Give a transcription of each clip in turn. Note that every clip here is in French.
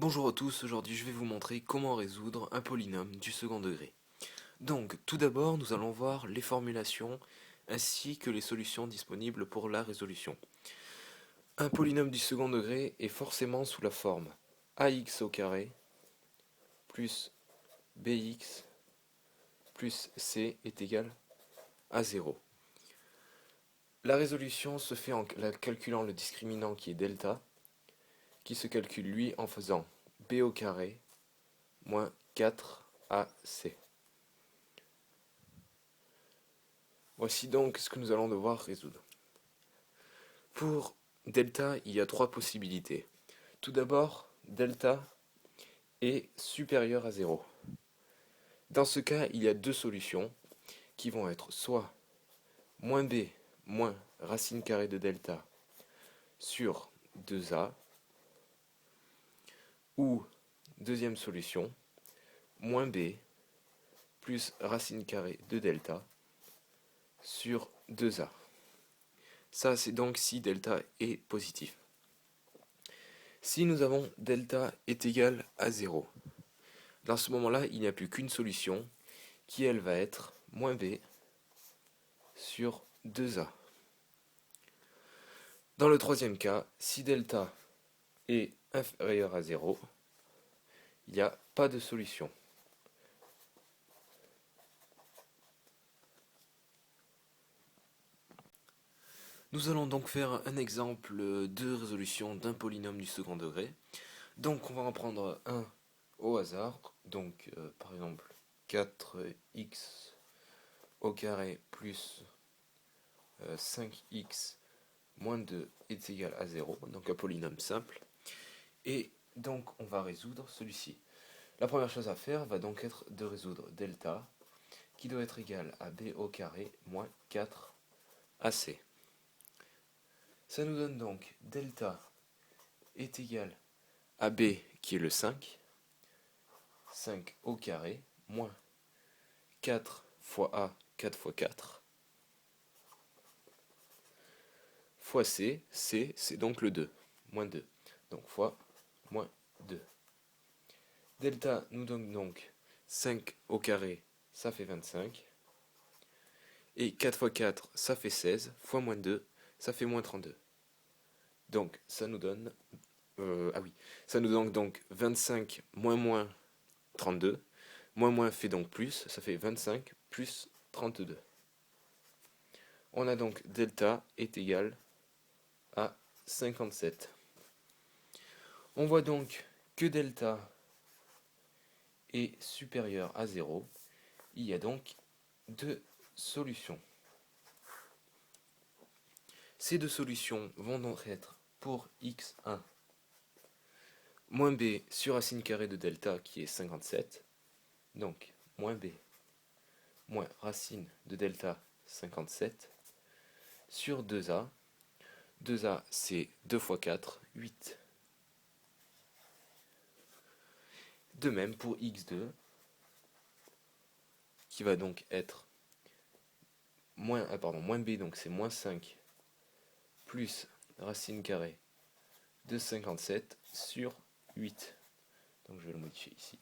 Bonjour à tous, aujourd'hui je vais vous montrer comment résoudre un polynôme du second degré. Donc tout d'abord nous allons voir les formulations ainsi que les solutions disponibles pour la résolution. Un polynôme du second degré est forcément sous la forme ax au carré plus bx plus c est égal à 0. La résolution se fait en calculant le discriminant qui est delta, qui se calcule lui en faisant b au carré moins 4ac. Voici donc ce que nous allons devoir résoudre. Pour delta, il y a trois possibilités. Tout d'abord, delta est supérieur à 0. Dans ce cas, il y a deux solutions qui vont être soit moins b moins racine carrée de delta sur 2a, ou deuxième solution, moins b plus racine carrée de delta sur 2a. Ça, c'est donc si delta est positif. Si nous avons delta est égal à 0, dans ce moment-là, il n'y a plus qu'une solution, qui elle va être moins b sur 2a. Dans le troisième cas, si delta est inférieur à 0, il n'y a pas de solution. Nous allons donc faire un exemple de résolution d'un polynôme du second degré. Donc on va en prendre un au hasard, donc par exemple 4x au carré plus 5x moins 2 est égal à 0, donc un polynôme simple. Et donc on va résoudre celui-ci. La première chose à faire va donc être de résoudre delta, qui doit être égal à b au carré moins 4ac. Ça nous donne donc delta est égal à b, qui est le 5 au carré, moins 4 fois a, 4 fois 4, fois c c'est donc le 2, moins 2, donc fois moins 2. Delta nous donne donc 5 au carré, ça fait 25, et 4 fois 4, ça fait 16, fois moins 2, ça fait moins 32. Donc ça nous donne, ça nous donne donc 25 moins moins 32, moins moins fait donc plus, ça fait 25 plus 32. On a donc delta est égal à 57. On voit donc que delta est supérieur à 0. Il y a donc deux solutions. Ces deux solutions vont donc être pour x1 moins b sur racine carrée de delta qui est 57. Donc moins b moins racine de delta 57 sur 2a. 2a c'est 2 fois 4, 8. De même pour x2 qui va donc être moins b, donc c'est moins 5 plus racine carrée de 57 sur 8. Donc je vais le modifier ici.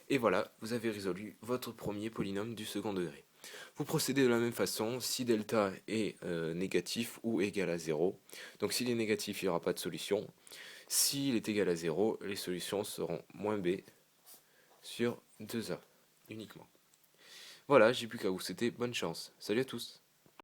Et voilà, vous avez résolu votre premier polynôme du second degré. Vous procédez de la même façon si delta est négatif ou égal à 0. Donc s'il est négatif, il n'y aura pas de solution. S'il est égal à 0, les solutions seront moins b sur 2a uniquement. Voilà, j'ai plus qu'à vous souhaiter bonne chance. Salut à tous.